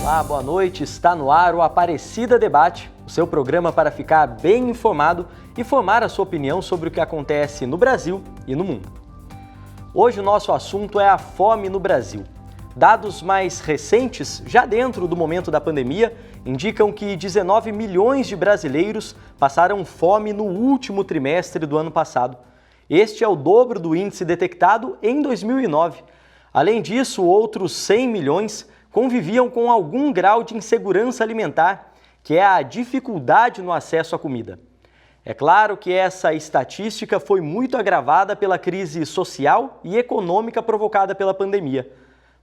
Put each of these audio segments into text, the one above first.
Olá, boa noite. Está no ar o Aparecida Debate, o seu programa para ficar bem informado e formar a sua opinião sobre o que acontece no Brasil e no mundo. Hoje o nosso assunto é a fome no Brasil. Dados mais recentes, já dentro do momento da pandemia, indicam que 19 milhões de brasileiros passaram fome no último trimestre do ano passado. Este é o dobro do índice detectado em 2009. Além disso, outros 100 milhões conviviam com algum grau de insegurança alimentar, que é a dificuldade no acesso à comida. É claro que essa estatística foi muito agravada pela crise social e econômica provocada pela pandemia.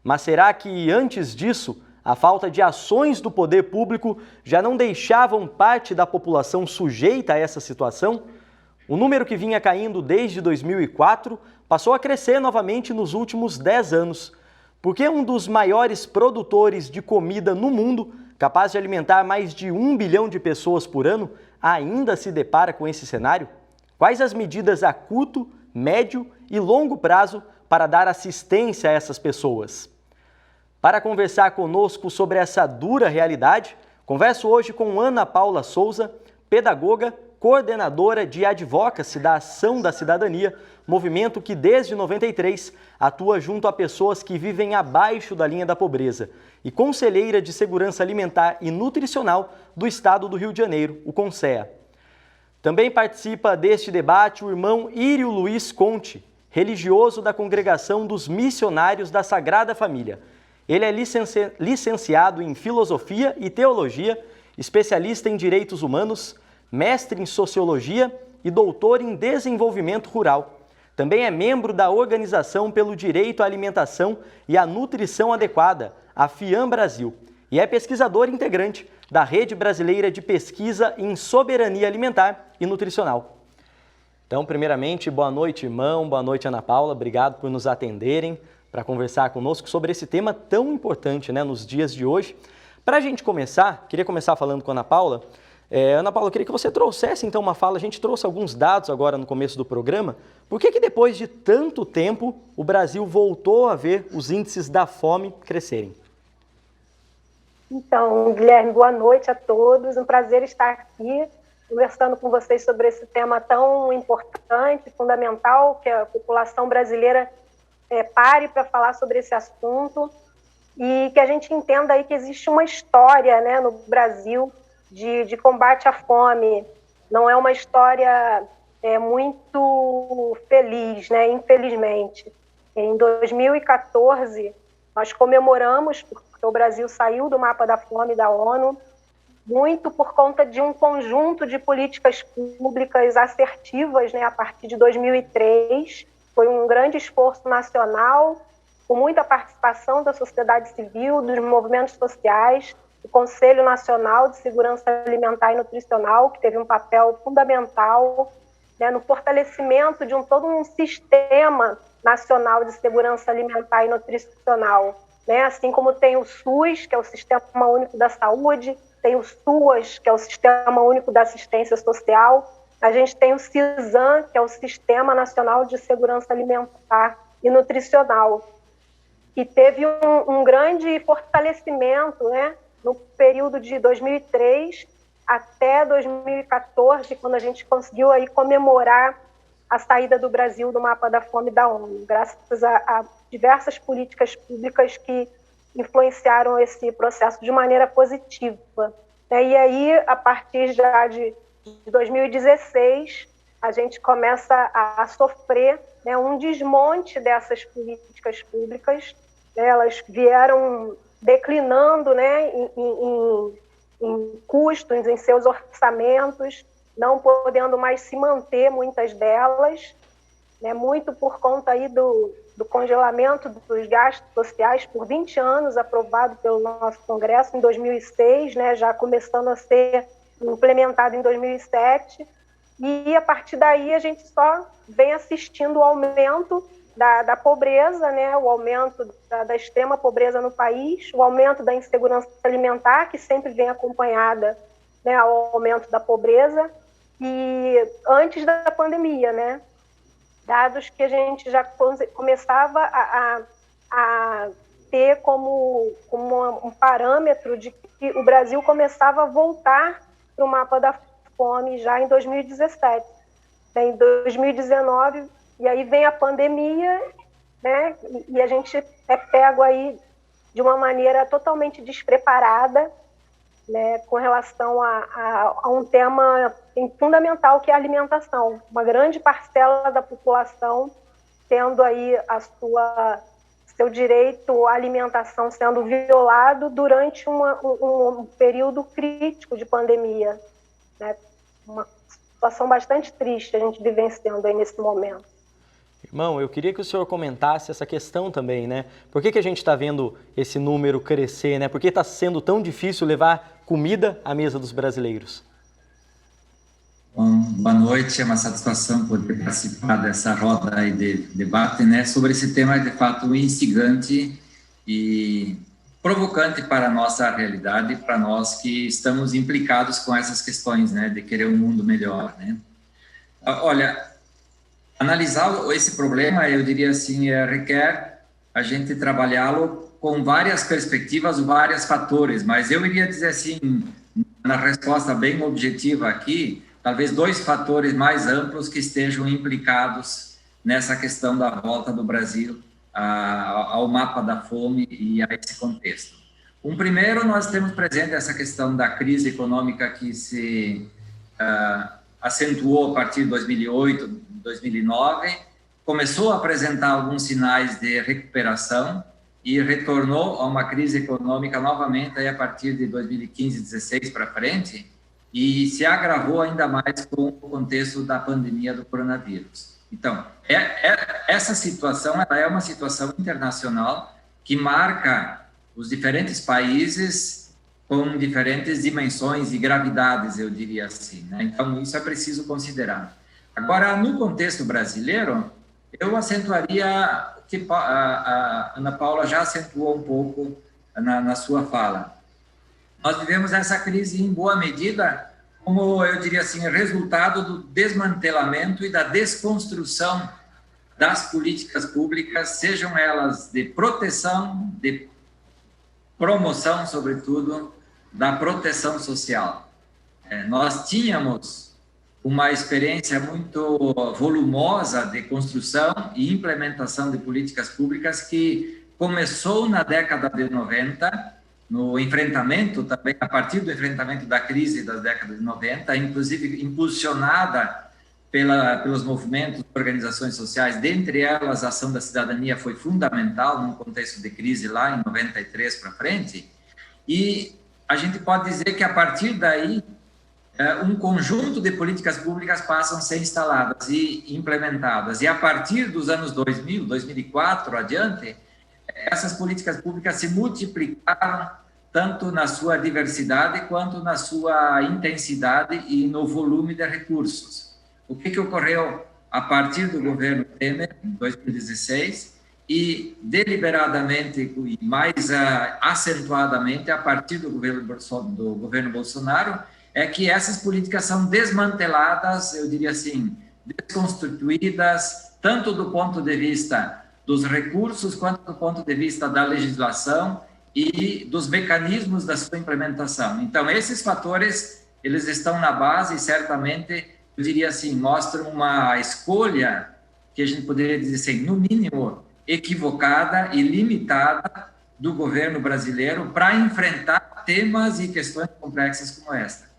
Mas será que, antes disso, a falta de ações do poder público já não deixavam parte da população sujeita a essa situação? O número que vinha caindo desde 2004 passou a crescer novamente nos últimos 10 anos. Por que um dos maiores produtores de comida no mundo, capaz de alimentar mais de 1 bilhão de pessoas por ano, ainda se depara com esse cenário? Quais as medidas a curto, médio e longo prazo para dar assistência a essas pessoas? Para conversar conosco sobre essa dura realidade, converso hoje com Ana Paula Souza, pedagoga, coordenadora de Advocacy da Ação da Cidadania, movimento que desde 93 atua junto a pessoas que vivem abaixo da linha da pobreza, e conselheira de Segurança Alimentar e Nutricional do Estado do Rio de Janeiro, o CONSEA. Também participa deste debate o irmão Írio Luiz Conte, religioso da Congregação dos Missionários da Sagrada Família. Ele é licenciado em Filosofia e Teologia, especialista em Direitos Humanos, mestre em Sociologia e doutor em Desenvolvimento Rural. Também é membro da Organização pelo Direito à Alimentação e à Nutrição Adequada, a FIAM Brasil, e é pesquisador integrante da Rede Brasileira de Pesquisa em Soberania Alimentar e Nutricional. Então, primeiramente, boa noite, irmão, boa noite, Ana Paula, obrigado por nos atenderem para conversar conosco sobre esse tema tão importante, nos dias de hoje. Para a gente começar, queria começar falando com a Ana Paula. Ana Paula, eu queria que você trouxesse então uma fala, a gente trouxe alguns dados agora no começo do programa. Por que depois de tanto tempo o Brasil voltou a ver os índices da fome crescerem? Então, Guilherme, boa noite a todos, um prazer estar aqui conversando com vocês sobre esse tema tão importante, fundamental, que a população brasileira pare para falar sobre esse assunto e que a gente entenda aí que existe uma história, no Brasil de combate à fome. Não é uma história muito feliz, infelizmente. Em 2014, nós comemoramos, porque o Brasil saiu do mapa da fome da ONU, muito por conta de um conjunto de políticas públicas assertivas, a partir de 2003. Foi um grande esforço nacional, com muita participação da sociedade civil, dos movimentos sociais, o Conselho Nacional de Segurança Alimentar e Nutricional, que teve um papel fundamental no fortalecimento de todo um sistema nacional de segurança alimentar e nutricional. Assim como tem o SUS, que é o Sistema Único da Saúde, tem o SUAS, que é o Sistema Único da Assistência Social, a gente tem o CISAM, que é o Sistema Nacional de Segurança Alimentar e Nutricional, que teve um grande fortalecimento, no período de 2003 até 2014, quando a gente conseguiu aí comemorar a saída do Brasil do mapa da fome da ONU, graças a diversas políticas públicas que influenciaram esse processo de maneira positiva. E aí, a partir já de 2016, a gente começa a sofrer um desmonte dessas políticas públicas. Elas vieram declinando em custos, em seus orçamentos, não podendo mais se manter muitas delas, muito por conta aí do congelamento dos gastos sociais por 20 anos, aprovado pelo nosso Congresso em 2006, já começando a ser implementado em 2007, e a partir daí a gente só vem assistindo o aumento da pobreza, o aumento da extrema pobreza no país, o aumento da insegurança alimentar, que sempre vem acompanhada ao aumento da pobreza, e antes da pandemia, dados que a gente já começava a ter como um parâmetro de que o Brasil começava a voltar para o mapa da fome já em 2017. Em 2019, e aí vem a pandemia, né? E a gente é pego aí de uma maneira totalmente despreparada, né, com relação a um tema fundamental, que é a alimentação. Uma grande parcela da população tendo aí seu direito à alimentação sendo violado durante um período crítico de pandemia, né? Uma situação bastante triste a gente vivenciando aí nesse momento. Irmão, eu queria que o senhor comentasse essa questão também, né? Por que a gente está vendo esse número crescer, né? Por que está sendo tão difícil levar comida à mesa dos brasileiros? Bom, boa noite, é uma satisfação poder participar dessa roda aí de debate, né? Sobre esse tema, de fato, instigante e provocante para a nossa realidade, para nós que estamos implicados com essas questões, né? De querer um mundo melhor, né? Olha, analisar esse problema, eu diria assim, requer a gente trabalhá-lo com várias perspectivas, vários fatores, mas eu iria dizer assim, na resposta bem objetiva aqui, talvez 2 fatores mais amplos que estejam implicados nessa questão da volta do Brasil ao mapa da fome e a esse contexto. Um primeiro, nós temos presente essa questão da crise econômica que se acentuou a partir de 2008, 2009, começou a apresentar alguns sinais de recuperação e retornou a uma crise econômica novamente aí a partir de 2015, 2016 para frente, e se agravou ainda mais com o contexto da pandemia do coronavírus. Então, essa situação ela é uma situação internacional que marca os diferentes países com diferentes dimensões e gravidades, eu diria assim, né? Então, isso é preciso considerar. Agora, no contexto brasileiro, eu acentuaria que a Ana Paula já acentuou um pouco na sua fala. Nós vivemos essa crise em boa medida como, eu diria assim, resultado do desmantelamento e da desconstrução das políticas públicas, sejam elas de proteção, de promoção, sobretudo, da proteção social. Nós tínhamos uma experiência muito volumosa de construção e implementação de políticas públicas que começou na década de 90, no enfrentamento também, a partir do enfrentamento da crise da década de 90, inclusive impulsionada pelos movimentos, organizações sociais, dentre elas a Ação da Cidadania foi fundamental num contexto de crise lá em 93 para frente, e a gente pode dizer que a partir daí um conjunto de políticas públicas passam a ser instaladas e implementadas, e a partir dos anos 2000, 2004 adiante, essas políticas públicas se multiplicaram tanto na sua diversidade quanto na sua intensidade e no volume de recursos. O que ocorreu a partir do governo Temer, em 2016, e deliberadamente e mais acentuadamente a partir do governo Bolsonaro, é que essas políticas são desmanteladas, eu diria assim, desconstituídas, tanto do ponto de vista dos recursos, quanto do ponto de vista da legislação e dos mecanismos da sua implementação. Então, esses fatores, eles estão na base e certamente, eu diria assim, mostram uma escolha que a gente poderia dizer assim, no mínimo, equivocada e limitada do governo brasileiro para enfrentar temas e questões complexas como esta.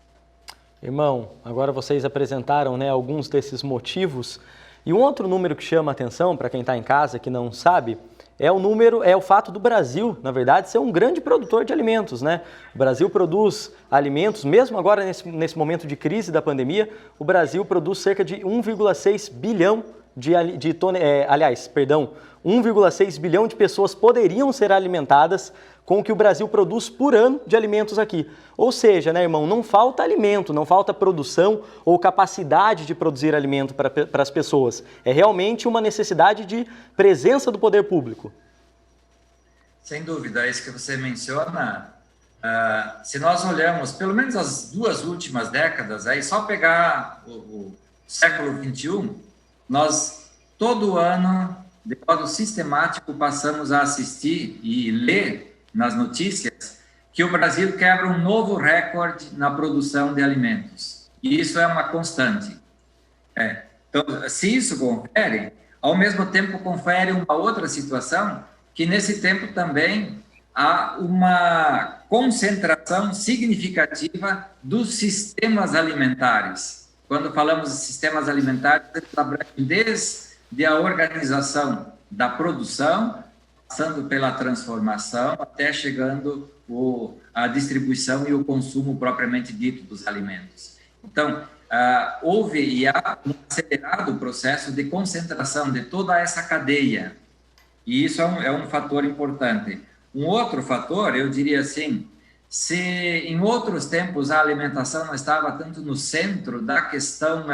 Irmão, agora vocês apresentaram, né, alguns desses motivos, e um outro número que chama a atenção para quem está em casa que não sabe é o fato do Brasil, na verdade, ser um grande produtor de alimentos, né? O Brasil produz alimentos, mesmo agora nesse momento de crise da pandemia, o Brasil produz cerca de 1,6 bilhão 1,6 bilhão de pessoas poderiam ser alimentadas com o que o Brasil produz por ano de alimentos aqui. Ou seja, né, irmão, não falta alimento, não falta produção ou capacidade de produzir alimento para as pessoas. É realmente uma necessidade de presença do poder público. Sem dúvida, é isso que você menciona. Se nós olhamos, pelo menos as 2 últimas décadas, aí só pegar o século XXI, nós todo ano de modo sistemático, passamos a assistir e ler nas notícias que o Brasil quebra um novo recorde na produção de alimentos. E isso é uma constante. Então, se isso confere, ao mesmo tempo confere uma outra situação, que nesse tempo também há uma concentração significativa dos sistemas alimentares. Quando falamos de sistemas alimentares, desde a organização da produção, passando pela transformação, até chegando a distribuição e o consumo propriamente dito dos alimentos. Então, houve e há um acelerado processo de concentração de toda essa cadeia, e isso é um fator importante. Um outro fator, eu diria assim, se em outros tempos a alimentação não estava tanto no centro da questão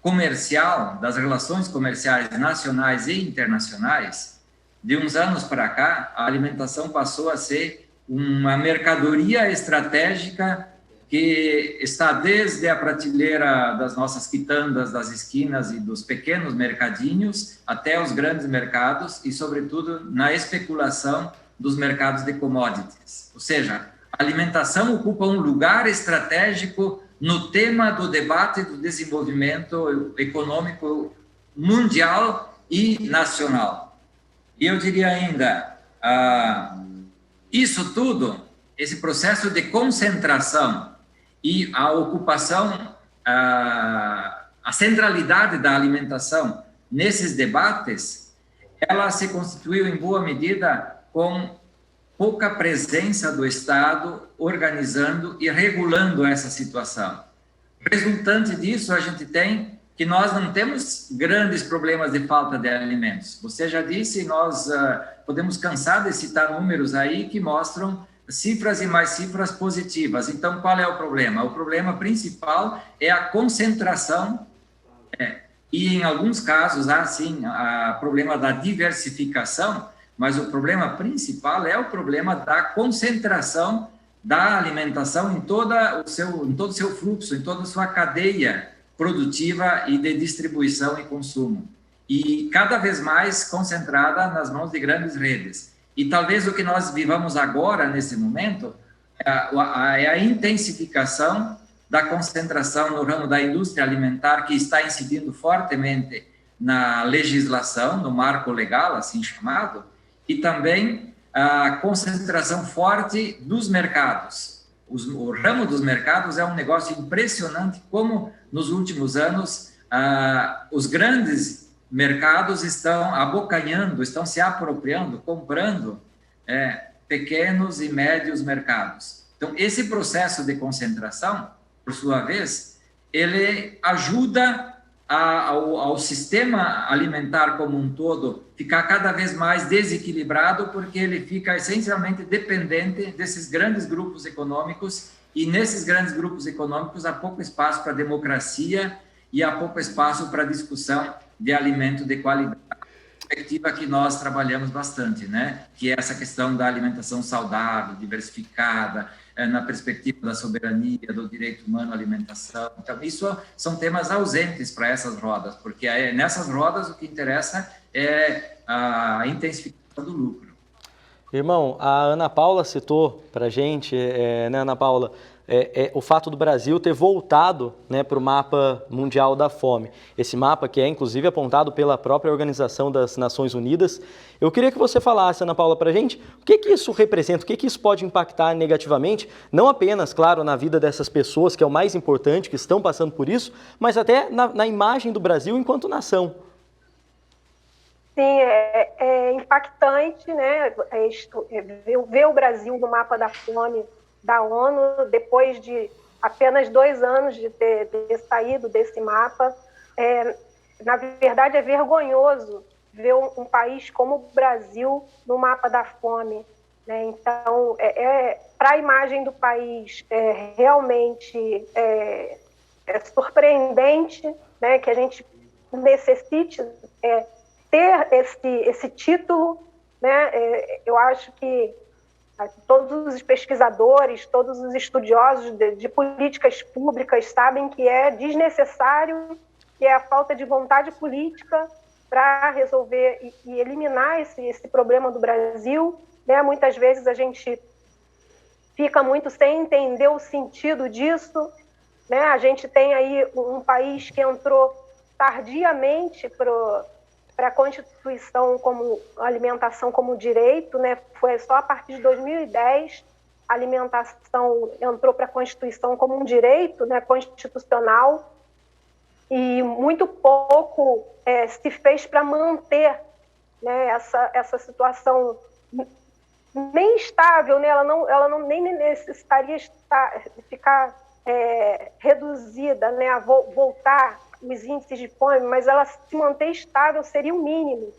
comercial, das relações comerciais nacionais e internacionais, de uns anos para cá, a alimentação passou a ser uma mercadoria estratégica que está desde a prateleira das nossas quitandas, das esquinas e dos pequenos mercadinhos, até os grandes mercados e, sobretudo, na especulação dos mercados de commodities. Ou seja, a alimentação ocupa um lugar estratégico no tema do debate do desenvolvimento econômico mundial e nacional. E eu diria ainda, isso tudo, esse processo de concentração e a ocupação, a centralidade da alimentação nesses debates, ela se constituiu em boa medida com pouca presença do Estado organizando e regulando essa situação. Resultante disso, a gente tem que nós não temos grandes problemas de falta de alimentos. Você já disse, nós podemos cansar de citar números aí que mostram cifras e mais cifras positivas. Então, qual é o problema? O problema principal é a concentração, e em alguns casos há, sim, o problema da diversificação, mas o problema principal é o problema da concentração da alimentação em todo o seu fluxo, em toda a sua cadeia produtiva e de distribuição e consumo. E cada vez mais concentrada nas mãos de grandes redes. E talvez o que nós vivamos agora, nesse momento, é a intensificação da concentração no ramo da indústria alimentar, que está incidindo fortemente na legislação, no marco legal, assim chamado, e também a concentração forte dos mercados. O ramo dos mercados é um negócio impressionante, como nos últimos anos os grandes mercados estão abocanhando, estão se apropriando, comprando pequenos e médios mercados. Então, esse processo de concentração, por sua vez, ele ajuda ao sistema alimentar como um todo ficar cada vez mais desequilibrado, porque ele fica essencialmente dependente desses grandes grupos econômicos, e nesses grandes grupos econômicos há pouco espaço para democracia e há pouco espaço para discussão de alimento de qualidade. Perspectiva que nós trabalhamos bastante, né? Que é essa questão da alimentação saudável, diversificada, na perspectiva da soberania, do direito humano à alimentação. Então, isso são temas ausentes para essas rodas, porque nessas rodas o que interessa é a intensificação do lucro. Irmão, a Ana Paula citou para a gente, né, Ana Paula, o fato do Brasil ter voltado, né, para o mapa mundial da fome. Esse mapa que é, inclusive, apontado pela própria Organização das Nações Unidas. Eu queria que você falasse, Ana Paula, para a gente, o que isso representa, o que isso pode impactar negativamente, não apenas, claro, na vida dessas pessoas, que é o mais importante, que estão passando por isso, mas até na imagem do Brasil enquanto nação. Sim, é impactante, né, ver o Brasil no mapa da fome da ONU, depois de apenas 2 anos de ter saído desse mapa. Na verdade, é vergonhoso ver um país como o Brasil no mapa da fome, né? Então, para a imagem do país, realmente é surpreendente, né, que a gente necessite ter esse título, né? Eu acho que todos os pesquisadores, todos os estudiosos de políticas públicas sabem que é desnecessário, que é a falta de vontade política para resolver e eliminar esse problema do Brasil, né? Muitas vezes a gente fica muito sem entender o sentido disso, né? A gente tem aí um país que entrou tardiamente para a Constituição como alimentação como direito, né? Foi só a partir de 2010 a alimentação entrou para a Constituição como um direito, né, constitucional, e muito pouco se fez para manter, né, essa situação nem estável, né? Ela não nem necessitaria ficar reduzida, né, a voltar os índices de fome, mas ela se manter estável seria o mínimo,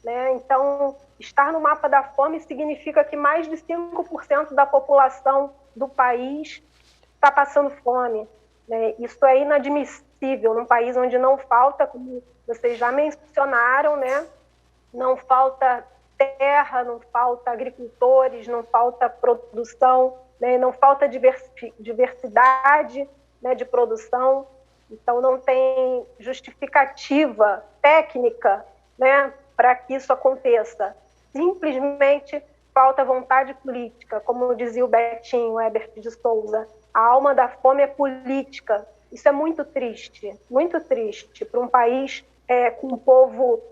né? Então, estar no mapa da fome significa que mais de 5% da população do país está passando fome, né? Isso é inadmissível num país onde não falta, como vocês já mencionaram, né? Não falta terra, não falta agricultores, não falta produção, né? Não falta diversidade, né, de produção. Então, não tem justificativa técnica, né, para que isso aconteça. Simplesmente falta vontade política, como dizia o Betinho Herbert de Souza. A alma da fome é política. Isso é muito triste para um país com um povo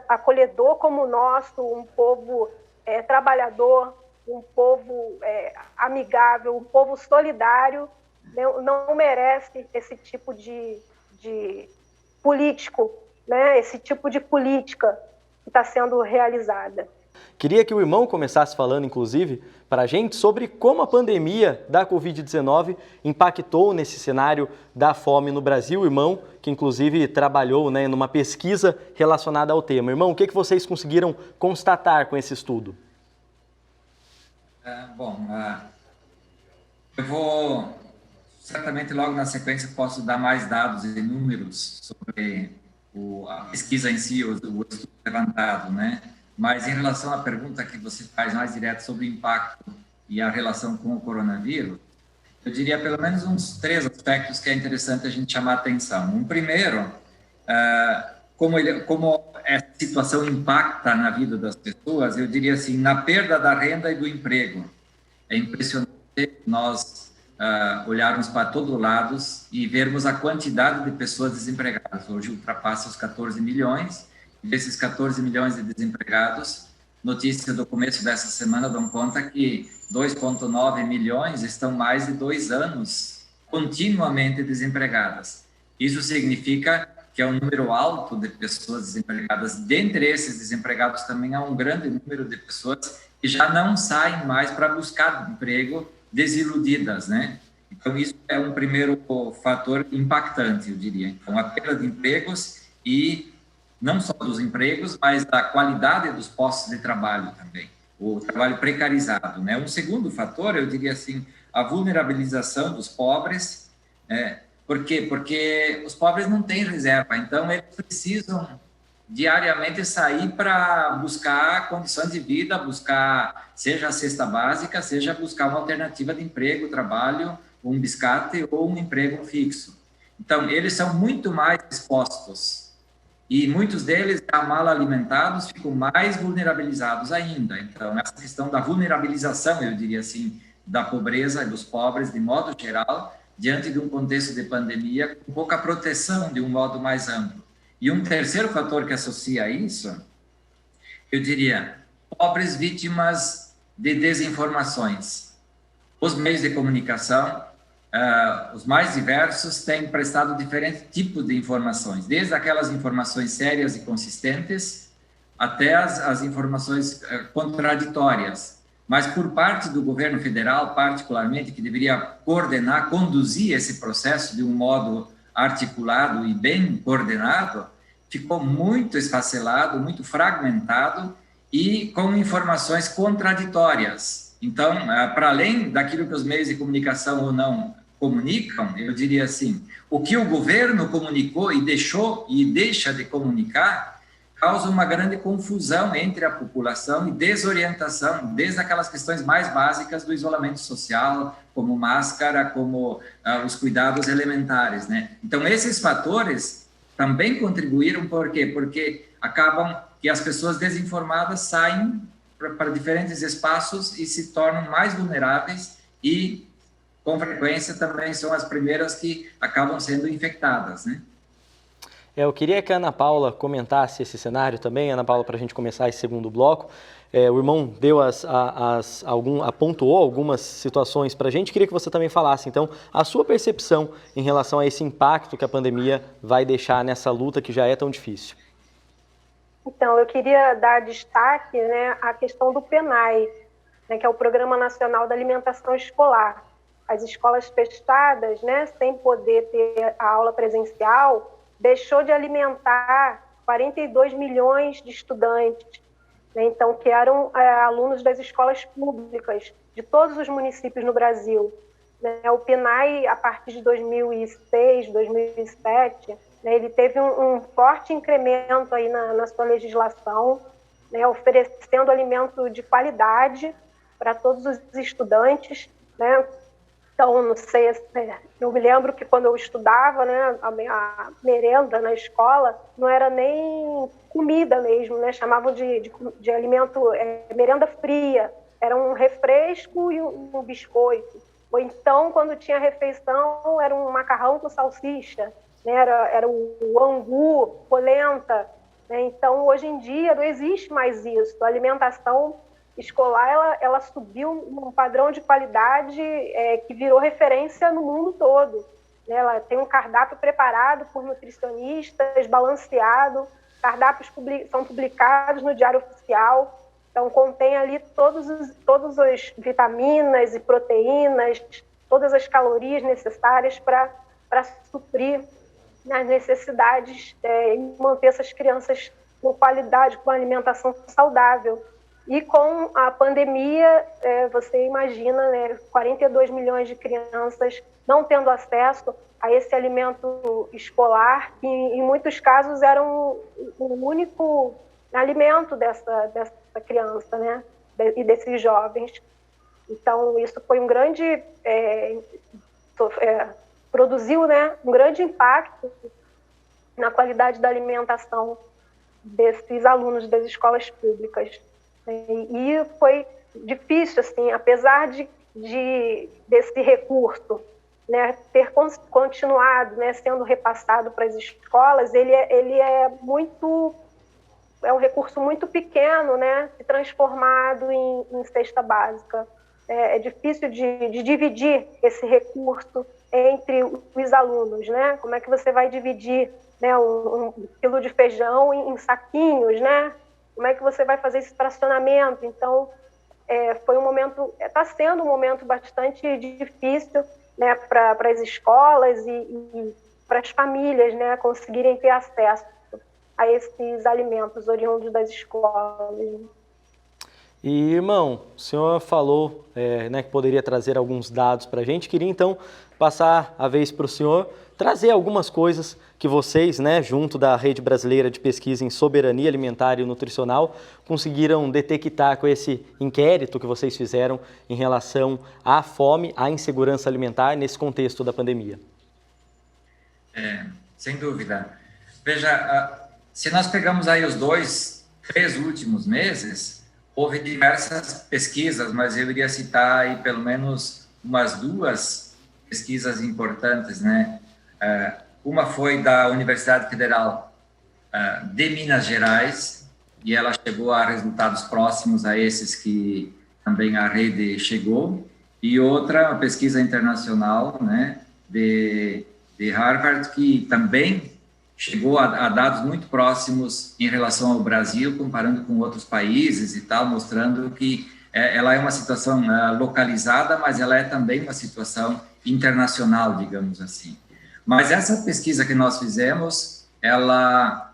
acolhedor como o nosso, um povo trabalhador, um povo amigável, um povo solidário. Não merece esse tipo de político, né? Esse tipo de política que está sendo realizada. Queria que o irmão começasse falando, inclusive, para a gente sobre como a pandemia da Covid-19 impactou nesse cenário da fome no Brasil. O irmão, que inclusive trabalhou, né, numa pesquisa relacionada ao tema. Irmão, o que vocês conseguiram constatar com esse estudo? Eu vou, certamente logo na sequência, posso dar mais dados e números sobre a pesquisa em si, o estudo levantado, né? Mas em relação à pergunta que você faz mais direto sobre o impacto e a relação com o coronavírus, eu diria pelo menos uns 3 aspectos que é interessante a gente chamar a atenção. Um primeiro, como essa situação impacta na vida das pessoas, eu diria assim, na perda da renda e do emprego. É impressionante nós olharmos para todos os lados e vermos a quantidade de pessoas desempregadas. Hoje ultrapassa os 14 milhões. Desses 14 milhões de desempregados, notícias do começo dessa semana dão conta que 2,9 milhões estão mais de 2 anos continuamente desempregadas. Isso significa que é um número alto de pessoas desempregadas. Dentre esses desempregados também há um grande número de pessoas que já não saem mais para buscar emprego, desiludidas, né? Então, isso é um primeiro fator impactante, eu diria. Então, a perda de empregos e não só dos empregos, mas da qualidade dos postos de trabalho também, o trabalho precarizado, né? Um segundo fator, eu diria assim, a vulnerabilização dos pobres. Por quê? Porque os pobres não têm reserva, então eles precisam diariamente sair para buscar condições de vida, buscar, seja a cesta básica, seja buscar uma alternativa de emprego, trabalho, um biscate ou um emprego fixo. Então, eles são muito mais expostos. E muitos deles, já mal alimentados, ficam mais vulnerabilizados ainda. Então, essa questão da vulnerabilização, eu diria assim, da pobreza e dos pobres, de modo geral, diante de um contexto de pandemia, com pouca proteção de um modo mais amplo. E um terceiro fator que associa a isso, eu diria, pobres vítimas de desinformações. Os meios de comunicação, os mais diversos, têm prestado diferentes tipos de informações, desde aquelas informações sérias e consistentes até as informações contraditórias. Mas por parte do governo federal, particularmente, que deveria coordenar, conduzir esse processo de um modo articulado e bem coordenado, ficou muito esfacelado, muito fragmentado e com informações contraditórias. Então, para além daquilo que os meios de comunicação ou não comunicam, eu diria assim, o que o governo comunicou e deixou e deixa de comunicar causa uma grande confusão entre a população e desorientação, desde aquelas questões mais básicas do isolamento social, como máscara, como os cuidados elementares, né? Então, esses fatores também contribuíram, por quê? Porque acabam que as pessoas desinformadas saem para diferentes espaços e se tornam mais vulneráveis e, com frequência, também são as primeiras que acabam sendo infectadas, né? Eu queria que a Ana Paula comentasse esse cenário também, Ana Paula, para a gente começar esse segundo bloco. O irmão deu apontou algumas situações para a gente. Queria que você também falasse, então, a sua percepção em relação a esse impacto que a pandemia vai deixar nessa luta que já é tão difícil. Então, eu queria dar destaque, né, à questão do PNAE, né, que é o Programa Nacional da Alimentação Escolar. As escolas fechadas, né, sem poder ter a aula presencial, deixou de alimentar 42 milhões de estudantes, né, então, que eram alunos das escolas públicas de todos os municípios no Brasil. Né, o PNAE, a partir de 2006, 2007, né, ele teve um forte incremento aí na sua legislação, né, oferecendo alimento de qualidade para todos os estudantes, né. Então, não sei, eu me lembro que quando eu estudava, né, a merenda na escola não era nem comida mesmo, né, chamavam de alimento, merenda fria, era um refresco e um biscoito. Ou então, quando tinha refeição, era um macarrão com salsicha, né, era o angu, polenta. Né, então, hoje em dia, não existe mais isso. A alimentação escolar ela subiu um padrão de qualidade que virou referência no mundo todo. Né? Ela tem um cardápio preparado por nutricionistas, balanceado, cardápios são publicados no Diário Oficial, então contém ali todas as vitaminas e proteínas, todas as calorias necessárias para suprir as necessidades e manter essas crianças com qualidade, com alimentação saudável. E com a pandemia, você imagina, né, 42 milhões de crianças não tendo acesso a esse alimento escolar, que em muitos casos era o único alimento dessa criança, né, e desses jovens. Então, isso foi um grande... produziu, né, um grande impacto na qualidade da alimentação desses alunos das escolas públicas. E foi difícil, assim, apesar desse recurso, né, ter continuado, né, sendo repassado para as escolas, ele é um recurso muito pequeno, né, transformado em cesta básica. É difícil de dividir esse recurso entre os alunos, né? Como é que você vai dividir, né, um quilo de feijão em saquinhos, né? Como é que você vai fazer esse fracionamento? Então, foi um momento, está sendo um momento bastante difícil, né, para as escolas e para as famílias, né, conseguirem ter acesso a esses alimentos oriundos das escolas. E, irmão, o senhor falou né, que poderia trazer alguns dados para a gente. Queria, então, passar a vez para o senhor trazer algumas coisas que vocês, né, junto da Rede Brasileira de Pesquisa em Soberania Alimentar e Nutricional, conseguiram detectar com esse inquérito que vocês fizeram em relação à fome, à insegurança alimentar nesse contexto da pandemia. Sem dúvida. Veja, se nós pegamos aí os 3 últimos meses, houve diversas pesquisas, mas eu iria citar aí pelo menos umas 2 pesquisas importantes, né? Uma foi da Universidade Federal de Minas Gerais, e ela chegou a resultados próximos a esses que também a rede chegou, e outra, uma pesquisa internacional, né, de Harvard, que também chegou a dados muito próximos em relação ao Brasil, comparando com outros países e tal, mostrando que ela é uma situação localizada, mas ela é também uma situação internacional, digamos assim. Mas essa pesquisa que nós fizemos, ela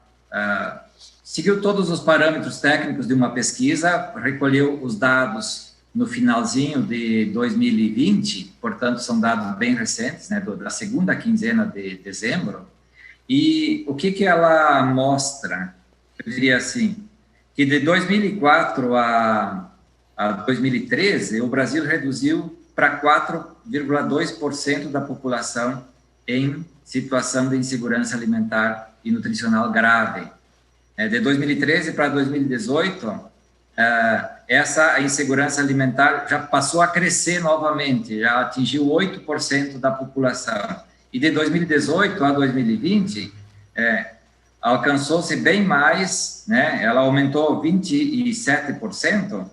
seguiu todos os parâmetros técnicos de uma pesquisa, recolheu os dados no finalzinho de 2020, portanto, são dados bem recentes, né, da segunda quinzena de dezembro. E o que ela mostra? Eu diria assim, que de 2004 a 2013, o Brasil reduziu para 4,2% da população em situação de insegurança alimentar e nutricional grave. De 2013 para 2018, essa insegurança alimentar já passou a crescer novamente, já atingiu 8% da população. E de 2018 a 2020, alcançou-se bem mais, né? Ela aumentou 27%,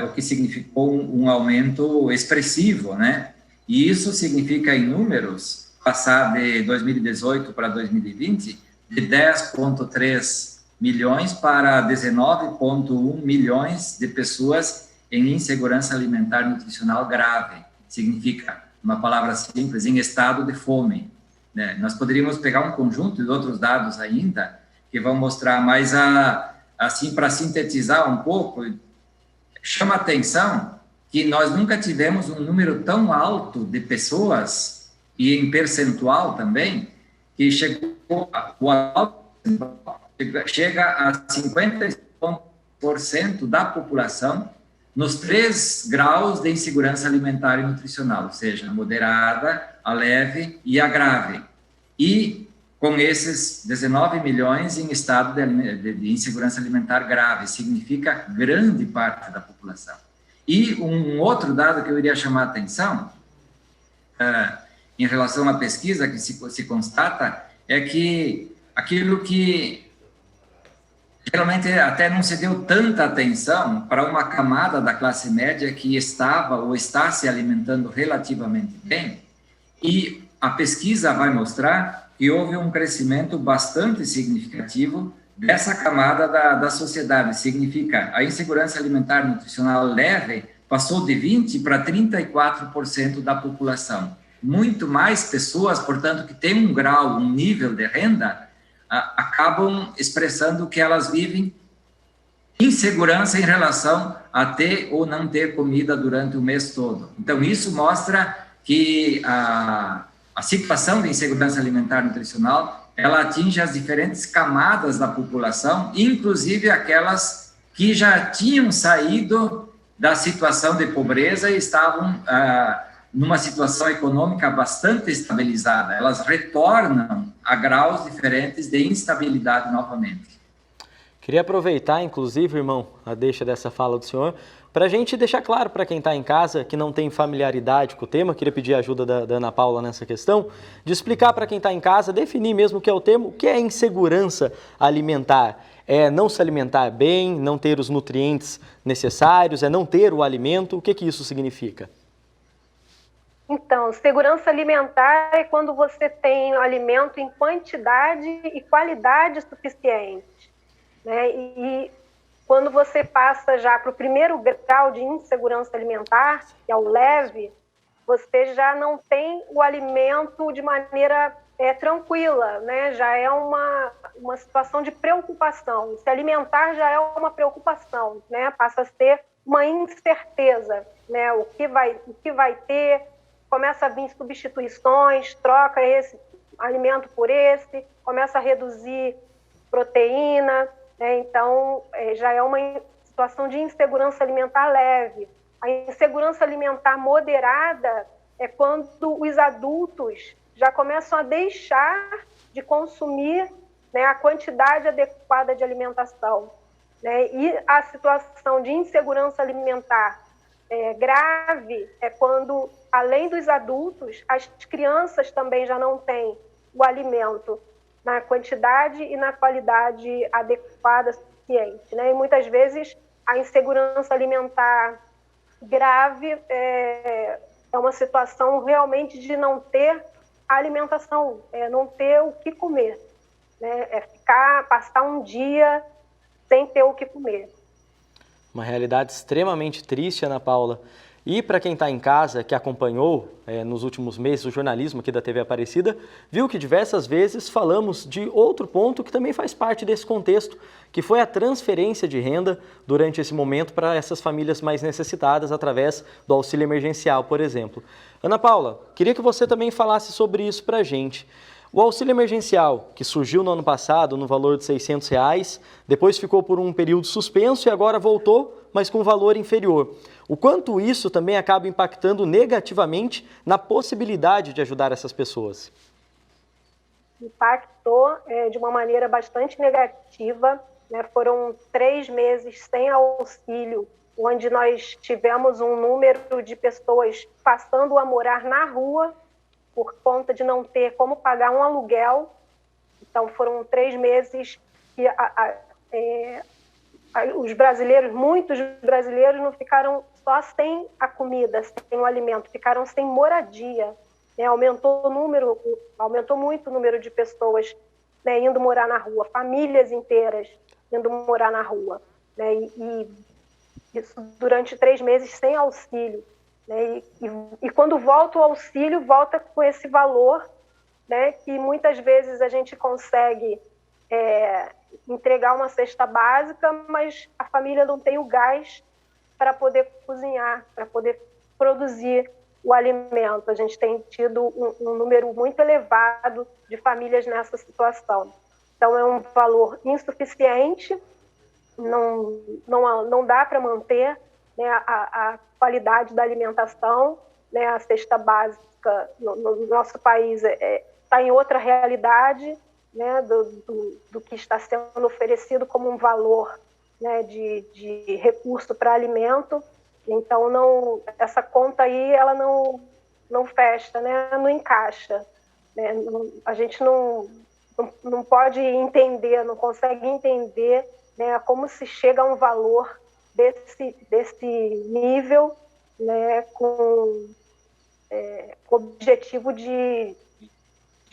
o que significou um aumento expressivo, né? E isso significa, em números, passar de 2018 para 2020, de 10,3 milhões para 19,1 milhões de pessoas em insegurança alimentar e nutricional grave. Significa, uma palavra simples, em estado de fome, né? Nós poderíamos pegar um conjunto de outros dados ainda, que vão mostrar, mas assim, para sintetizar um pouco, chama atenção que nós nunca tivemos um número tão alto de pessoas, e em percentual também, que chega a 50% da população nos 3 graus de insegurança alimentar e nutricional, ou seja, a moderada, a leve e a grave. E com esses 19 milhões em estado de insegurança alimentar grave, significa grande parte da população. E um outro dado que eu iria chamar a atenção, em relação à pesquisa que se constata, é que aquilo que geralmente até não se deu tanta atenção para uma camada da classe média que estava ou está se alimentando relativamente bem, e a pesquisa vai mostrar que houve um crescimento bastante significativo dessa camada da sociedade. Significa, a insegurança alimentar e nutricional leve passou de 20% para 34% da população. Muito mais pessoas, portanto, que têm um grau, um nível de renda, acabam expressando que elas vivem insegurança em relação a ter ou não ter comida durante o mês todo. Então, isso mostra que a situação de insegurança alimentar e nutricional, ela atinge as diferentes camadas da população, inclusive aquelas que já tinham saído da situação de pobreza e estavam numa situação econômica bastante estabilizada. Elas retornam a graus diferentes de instabilidade novamente. Queria aproveitar, inclusive, irmão, a deixa dessa fala do senhor, para a gente deixar claro para quem está em casa, que não tem familiaridade com o tema, queria pedir a ajuda da Ana Paula nessa questão, de explicar para quem está em casa, definir mesmo o que é o termo, o que é insegurança alimentar. É não se alimentar bem, não ter os nutrientes necessários, é não ter o alimento, o que isso significa? Então, segurança alimentar é quando você tem alimento em quantidade e qualidade suficiente, né? E quando você passa já para o primeiro grau de insegurança alimentar, que é o leve, você já não tem o alimento de maneira tranquila, né? Já é uma situação de preocupação. Se alimentar já é uma preocupação, né? Passa a ser uma incerteza, né? O que vai ter, começa a vir substituições, troca esse alimento por esse, começa a reduzir proteína, né? Então, já é uma situação de insegurança alimentar leve. A insegurança alimentar moderada é quando os adultos já começam a deixar de consumir, né, a quantidade adequada de alimentação, né? E a situação de insegurança alimentar grave é quando, além dos adultos, as crianças também já não têm o alimento na quantidade e na qualidade adequada, suficiente, né? E muitas vezes a insegurança alimentar grave é uma situação realmente de não ter alimentação, não ter o que comer, né? Passar um dia sem ter o que comer. Uma realidade extremamente triste, Ana Paula. E para quem está em casa, que acompanhou nos últimos meses o jornalismo aqui da TV Aparecida, viu que diversas vezes falamos de outro ponto que também faz parte desse contexto, que foi a transferência de renda durante esse momento para essas famílias mais necessitadas através do auxílio emergencial, por exemplo. Ana Paula, queria que você também falasse sobre isso para a gente. O auxílio emergencial, que surgiu no ano passado no valor de R$ 600, depois ficou por um período suspenso e agora voltou, mas com valor inferior. O quanto isso também acaba impactando negativamente na possibilidade de ajudar essas pessoas? impactou de uma maneira bastante negativa, né? Foram 3 meses sem auxílio, onde nós tivemos um número de pessoas passando a morar na rua por conta de não ter como pagar um aluguel. Então, foram 3 meses que os brasileiros, muitos brasileiros, não ficaram só sem a comida, sem o alimento, ficaram sem moradia. Né? Aumentou muito o número de pessoas, né, indo morar na rua, famílias inteiras indo morar na rua. Né? E isso durante 3 meses sem auxílio. Né? E quando volta o auxílio, volta com esse valor, né, que muitas vezes a gente consegue entregar uma cesta básica, mas a família não tem o gás para poder cozinhar, para poder produzir o alimento. A gente tem tido um número muito elevado de famílias nessa situação. Então, é um valor insuficiente, não dá para manter, né, a qualidade da alimentação, né, a cesta básica no nosso país está em outra realidade, né, do que está sendo oferecido como um valor, né, de recurso para alimento. Então, essa conta aí ela não fecha, né, não encaixa. Né, a gente não pode entender, não consegue entender, né, como se chega a um valor desse nível, né, com o objetivo de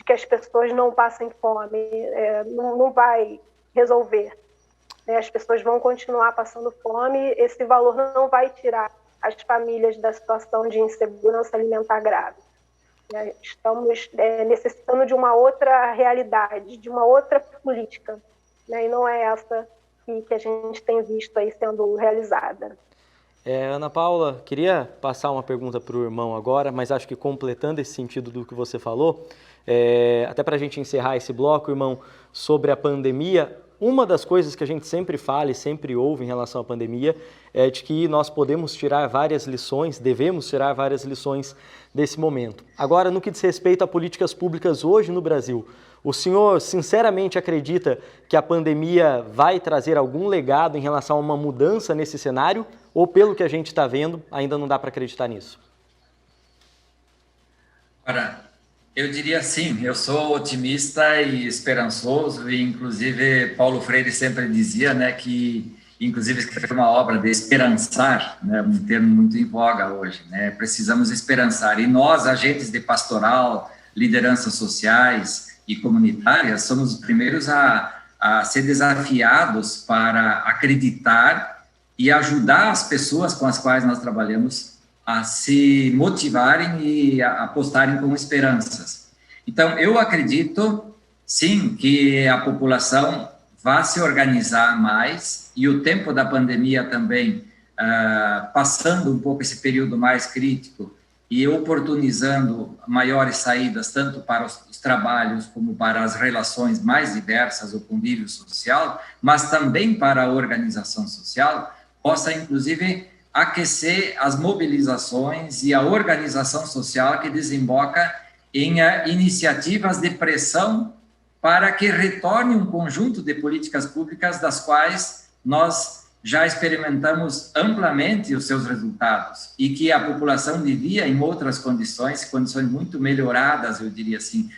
que as pessoas não passem fome. Não vai resolver. Né, as pessoas vão continuar passando fome, esse valor não vai tirar as famílias da situação de insegurança alimentar grave. Né, estamos necessitando de uma outra realidade, de uma outra política, né, e não é essa que a gente tem visto aí sendo realizada. Ana Paula, queria passar uma pergunta para o irmão agora, mas acho que completando esse sentido do que você falou, até para a gente encerrar esse bloco, irmão, sobre a pandemia, uma das coisas que a gente sempre fala e sempre ouve em relação à pandemia é de que nós podemos tirar várias lições, devemos tirar várias lições desse momento. Agora, no que diz respeito a políticas públicas hoje no Brasil, o senhor sinceramente acredita que a pandemia vai trazer algum legado em relação a uma mudança nesse cenário? Ou, pelo que a gente está vendo, ainda não dá para acreditar nisso? Ora, eu diria sim, eu sou otimista e esperançoso, e inclusive Paulo Freire sempre dizia, né, que inclusive escreveu uma obra de esperançar, né, um termo muito em voga hoje, né, precisamos esperançar, e nós, agentes de pastoral, lideranças sociais e comunitárias, somos os primeiros a ser desafiados para acreditar e ajudar as pessoas com as quais nós trabalhamos a se motivarem e a apostarem com esperanças. Então, eu acredito, sim, que a população vai se organizar mais, e o tempo da pandemia também, passando um pouco esse período mais crítico e oportunizando maiores saídas, tanto para os trabalhos como para as relações mais diversas, o convívio social, mas também para a organização social, possa, inclusive, aquecer as mobilizações e a organização social que desemboca em iniciativas de pressão para que retorne um conjunto de políticas públicas das quais nós já experimentamos amplamente os seus resultados e que a população vivia em outras condições muito melhoradas, eu diria assim,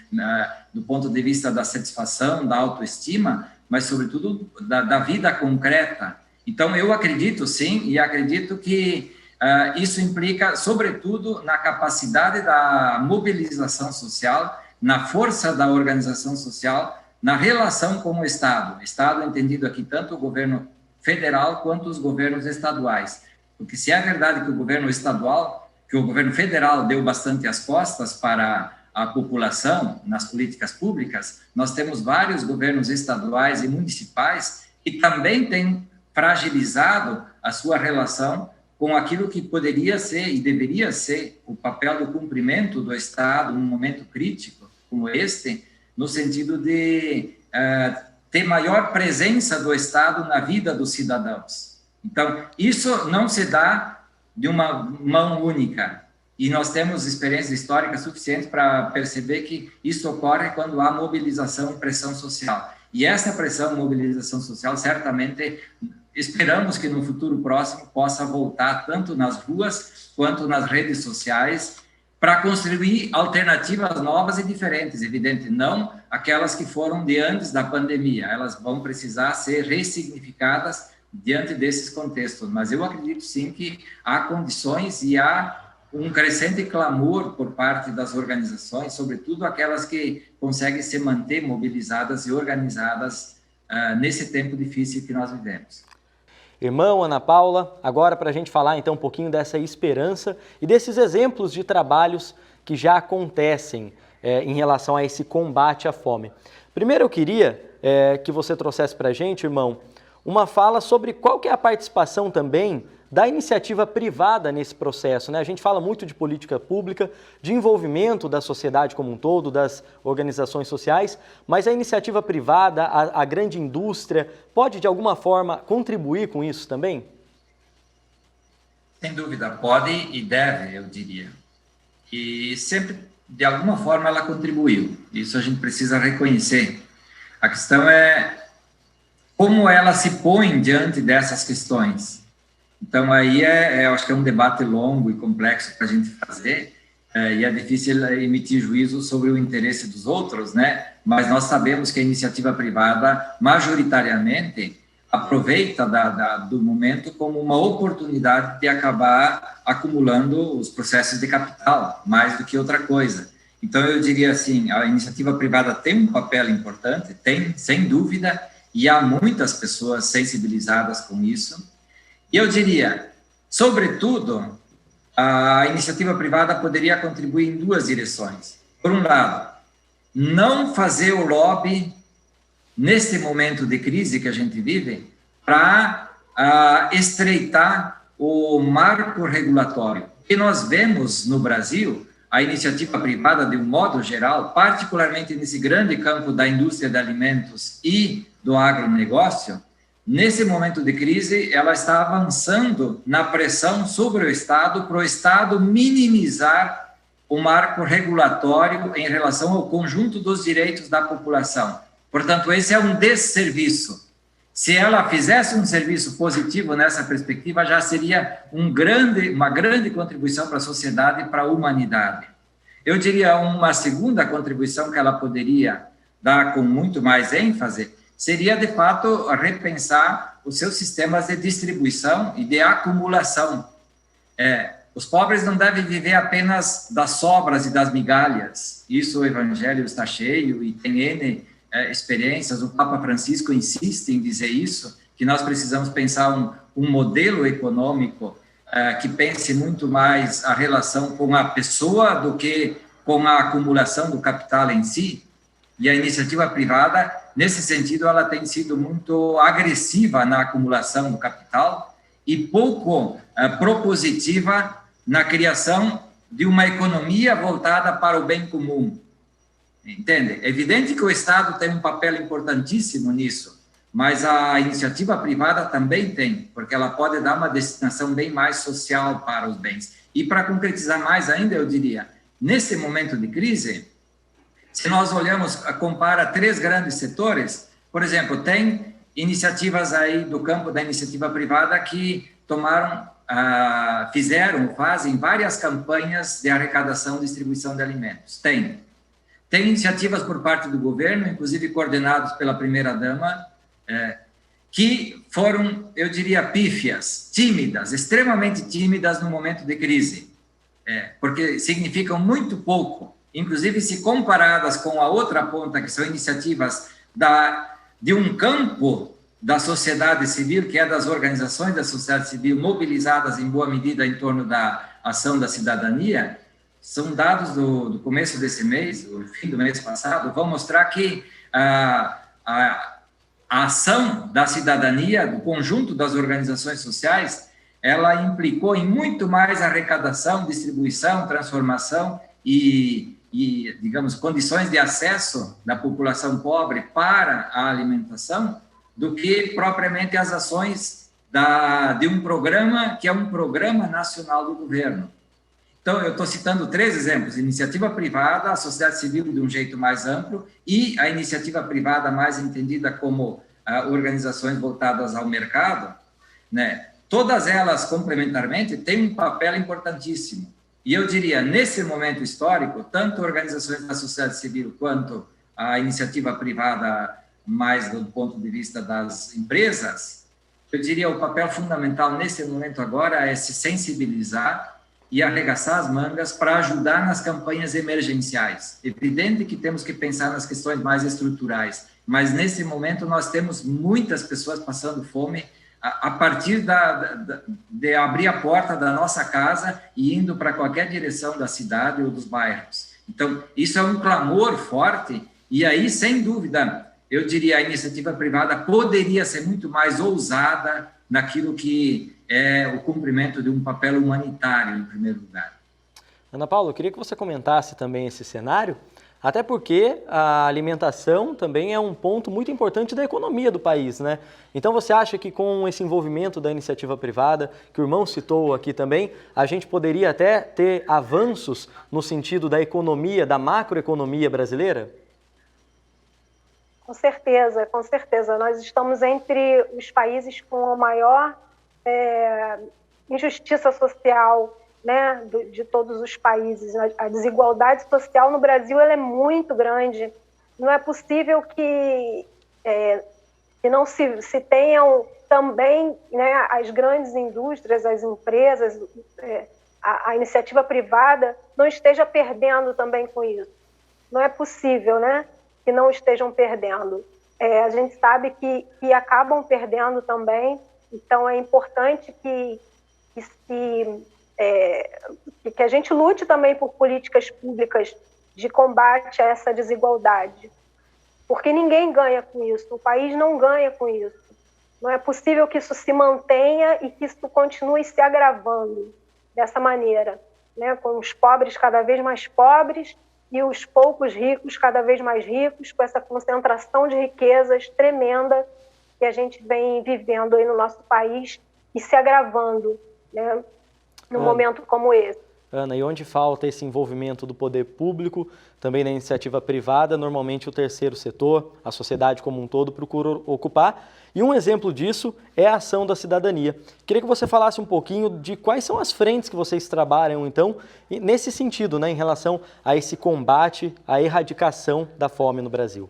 do ponto de vista da satisfação, da autoestima, mas, sobretudo, da vida concreta. Então, eu acredito, sim, e acredito que isso implica, sobretudo, na capacidade da mobilização social, na força da organização social, na relação com o Estado. O Estado entendido aqui tanto o governo federal quanto os governos estaduais. Porque se é verdade que o governo federal deu bastante as costas para a população nas políticas públicas, nós temos vários governos estaduais e municipais que também têm fragilizado a sua relação com aquilo que poderia ser e deveria ser o papel do cumprimento do Estado num momento crítico como este, no sentido de ter maior presença do Estado na vida dos cidadãos. Então, isso não se dá de uma mão única. e nós temos experiência histórica suficiente para perceber que isso ocorre quando há mobilização e pressão social. E essa pressão e mobilização social, certamente, esperamos que no futuro próximo possa voltar tanto nas ruas quanto nas redes sociais para construir alternativas novas e diferentes, evidente, não aquelas que foram de antes da pandemia. Elas vão precisar ser ressignificadas diante desses contextos. Mas eu acredito, sim, que há condições e há um crescente clamor por parte das organizações, sobretudo aquelas que conseguem se manter mobilizadas e organizadas nesse tempo difícil que nós vivemos. Irmão, Ana Paula, agora para a gente falar então um pouquinho dessa esperança e desses exemplos de trabalhos que já acontecem em relação a esse combate à fome. Primeiro eu queria que você trouxesse para a gente, irmão, uma fala sobre qual que é a participação também da iniciativa privada nesse processo, né? A gente fala muito de política pública, de envolvimento da sociedade como um todo, das organizações sociais, mas a iniciativa privada, a grande indústria, pode de alguma forma contribuir com isso também? Sem dúvida, pode e deve, eu diria. E sempre, de alguma forma, ela contribuiu. Isso a gente precisa reconhecer. A questão é como ela se põe diante dessas questões. Então, aí eu acho que é um debate longo e complexo para a gente fazer, e é difícil emitir juízo sobre o interesse dos outros, né? Mas nós sabemos que a iniciativa privada, majoritariamente, aproveita do momento como uma oportunidade de acabar acumulando os processos de capital, mais do que outra coisa. Então, eu diria assim, a iniciativa privada tem um papel importante, tem, sem dúvida, e há muitas pessoas sensibilizadas com isso. E eu diria, sobretudo, a iniciativa privada poderia contribuir em duas direções. Por um lado, não fazer o lobby nesse momento de crise que a gente vive para estreitar o marco regulatório. E nós vemos no Brasil a iniciativa privada, de um modo geral, particularmente nesse grande campo da indústria de alimentos e do agronegócio, nesse momento de crise, ela está avançando na pressão sobre o Estado, para o Estado minimizar o marco regulatório em relação ao conjunto dos direitos da população. Portanto, esse é um desserviço. Se ela fizesse um serviço positivo nessa perspectiva, já seria uma grande contribuição para a sociedade e para a humanidade. Eu diria uma segunda contribuição que ela poderia dar com muito mais ênfase, seria, de fato, repensar os seus sistemas de distribuição e de acumulação. Os pobres não devem viver apenas das sobras e das migalhas. Isso o Evangelho está cheio e tem N experiências. O Papa Francisco insiste em dizer isso, que nós precisamos pensar um modelo econômico que pense muito mais a relação com a pessoa do que com a acumulação do capital em si. E a iniciativa privada, nesse sentido, ela tem sido muito agressiva na acumulação do capital e pouco propositiva na criação de uma economia voltada para o bem comum. Entende? É evidente que o Estado tem um papel importantíssimo nisso, mas a iniciativa privada também tem, porque ela pode dar uma destinação bem mais social para os bens. E para concretizar mais ainda, eu diria, nesse momento de crise, se nós olhamos, compara três grandes setores, por exemplo, tem iniciativas aí do campo da iniciativa privada que fazem várias campanhas de arrecadação e distribuição de alimentos. Tem iniciativas por parte do governo, inclusive coordenadas pela primeira-dama, que foram, eu diria, pífias, tímidas, extremamente tímidas no momento de crise, porque significam muito pouco, inclusive se comparadas com a outra ponta, que são iniciativas de um campo da sociedade civil, que é das organizações da sociedade civil mobilizadas em boa medida em torno da ação da cidadania. São dados do começo desse mês, o fim do mês passado, vão mostrar que a ação da cidadania, do conjunto das organizações sociais, ela implicou em muito mais arrecadação, distribuição, transformação e, digamos, condições de acesso da população pobre para a alimentação, do que propriamente as ações de um programa que é um programa nacional do governo. Então, eu estou citando 3 exemplos: iniciativa privada, a sociedade civil de um jeito mais amplo e a iniciativa privada mais entendida como organizações voltadas ao mercado, né? Todas elas, complementarmente, têm um papel importantíssimo. E eu diria, nesse momento histórico, tanto organizações da sociedade civil quanto a iniciativa privada, mais do ponto de vista das empresas, eu diria o papel fundamental nesse momento agora é se sensibilizar e arregaçar as mangas para ajudar nas campanhas emergenciais. Evidente que temos que pensar nas questões mais estruturais, mas nesse momento nós temos muitas pessoas passando fome a partir de abrir a porta da nossa casa e indo para qualquer direção da cidade ou dos bairros. Então, isso é um clamor forte e aí, sem dúvida, eu diria a iniciativa privada poderia ser muito mais ousada naquilo que é o cumprimento de um papel humanitário, em primeiro lugar. Ana Paula, eu queria que você comentasse também esse cenário, até porque a alimentação também é um ponto muito importante da economia do país, né? Então você acha que com esse envolvimento da iniciativa privada, que o irmão citou aqui também, a gente poderia até ter avanços no sentido da economia, da macroeconomia brasileira? Com certeza, com certeza. Nós estamos entre os países com a maior injustiça social, né, de todos os países. A desigualdade social no Brasil ela é muito grande. Não é possível que não se tenham também, né, as grandes indústrias, as empresas, a iniciativa privada não esteja perdendo também com isso. Não é possível, né, que não estejam perdendo. A gente sabe que acabam perdendo também, então é importante que a gente lute também por políticas públicas de combate a essa desigualdade, porque ninguém ganha com isso, o país não ganha com isso. Não é possível que isso se mantenha e que isso continue se agravando dessa maneira, né? Com os pobres cada vez mais pobres e os poucos ricos cada vez mais ricos, com essa concentração de riquezas tremenda que a gente vem vivendo aí no nosso país e se agravando, né, num momento como esse. Ana, e onde falta esse envolvimento do poder público, também na iniciativa privada, normalmente o terceiro setor, a sociedade como um todo, procura ocupar. E um exemplo disso é a ação da cidadania. Queria que você falasse um pouquinho de quais são as frentes que vocês trabalham, então, nesse sentido, né, em relação a esse combate, à erradicação da fome no Brasil.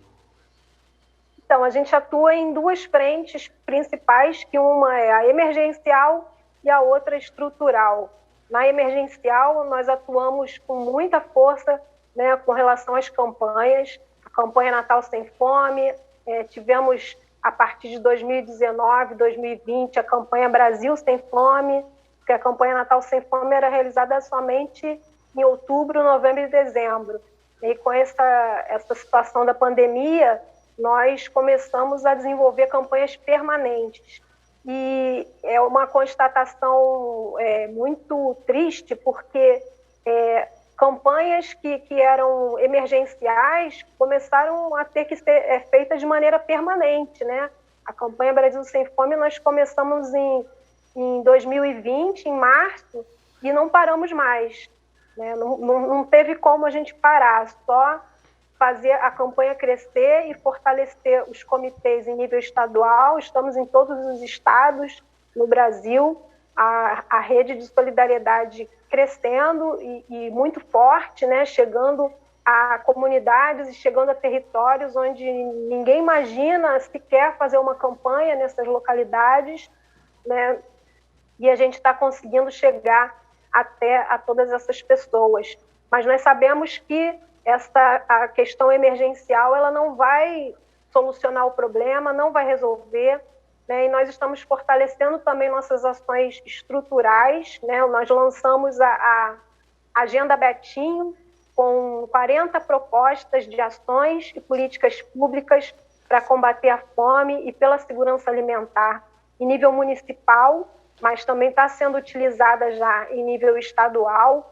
Então, a gente atua em 2 frentes principais, que uma é a emergencial e a outra estrutural. Na emergencial, nós atuamos com muita força, né, com relação às campanhas. A campanha Natal Sem Fome, tivemos, a partir de 2019, 2020, a campanha Brasil Sem Fome, porque a campanha Natal Sem Fome era realizada somente em outubro, novembro e dezembro. E com essa situação da pandemia, nós começamos a desenvolver campanhas permanentes. E é uma constatação muito triste, porque campanhas que eram emergenciais começaram a ter que ser feitas de maneira permanente, né? A campanha Brasil Sem Fome nós começamos em 2020, em março, e não paramos mais, né? Não teve como a gente parar, só fazer a campanha crescer e fortalecer os comitês em nível estadual. Estamos em todos os estados no Brasil, a rede de solidariedade crescendo e muito forte, né? Chegando a comunidades e chegando a territórios onde ninguém imagina sequer fazer uma campanha nessas localidades, né? E a gente está conseguindo chegar até a todas essas pessoas. Mas nós sabemos que a questão emergencial ela não vai solucionar o problema, não vai resolver, né? E nós estamos fortalecendo também nossas ações estruturais, né? Nós lançamos a Agenda Betinho, com 40 propostas de ações e políticas públicas para combater a fome e pela segurança alimentar em nível municipal, mas também está sendo utilizada já em nível estadual,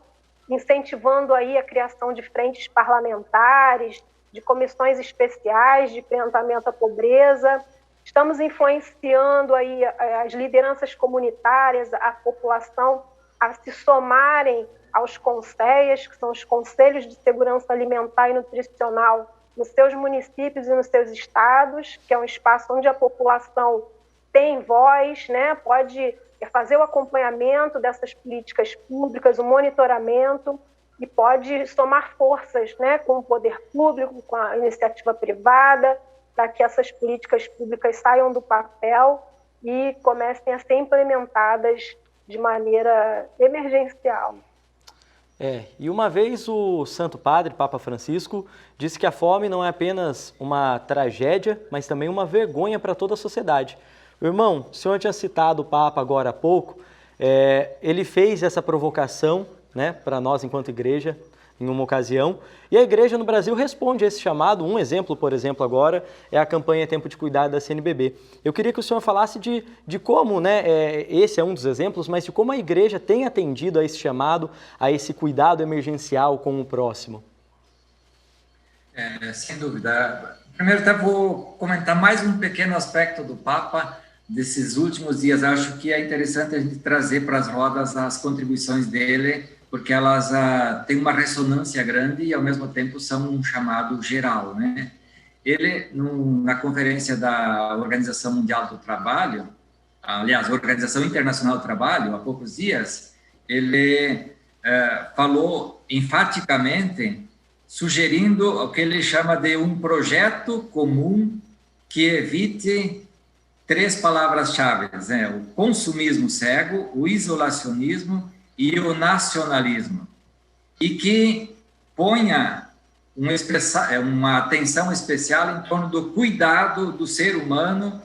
incentivando aí a criação de frentes parlamentares, de comissões especiais de enfrentamento à pobreza. Estamos influenciando aí as lideranças comunitárias, a população, a se somarem aos CONSEAs, que são os Conselhos de Segurança Alimentar e Nutricional, nos seus municípios e nos seus estados, que é um espaço onde a população tem voz, né? Pode fazer o acompanhamento dessas políticas públicas, o monitoramento, e pode somar forças, né, com o poder público, com a iniciativa privada, para que essas políticas públicas saiam do papel e comecem a ser implementadas de maneira emergencial. E uma vez o Santo Padre, Papa Francisco, disse que a fome não é apenas uma tragédia, mas também uma vergonha para toda a sociedade. Irmão, o senhor tinha citado o Papa agora há pouco, ele fez essa provocação, né, para nós enquanto igreja, em uma ocasião, e a igreja no Brasil responde a esse chamado. Um exemplo, por exemplo, agora, é a campanha Tempo de Cuidado da CNBB. Eu queria que o senhor falasse de como, né, esse é um dos exemplos, mas de como a igreja tem atendido a esse chamado, a esse cuidado emergencial com o próximo. Sem dúvida. Primeiro, até vou comentar mais um pequeno aspecto do Papa desses últimos dias. Acho que é interessante a gente trazer para as rodas as contribuições dele, porque elas têm uma ressonância grande e, ao mesmo tempo, são um chamado geral, né? Ele, na conferência da Organização Mundial do Trabalho, aliás, Organização Internacional do Trabalho, há poucos dias, ele falou enfaticamente, sugerindo o que ele chama de um projeto comum que evite 3 palavras-chave, né? O consumismo cego, o isolacionismo e o nacionalismo, e que ponha uma atenção especial em torno do cuidado do ser humano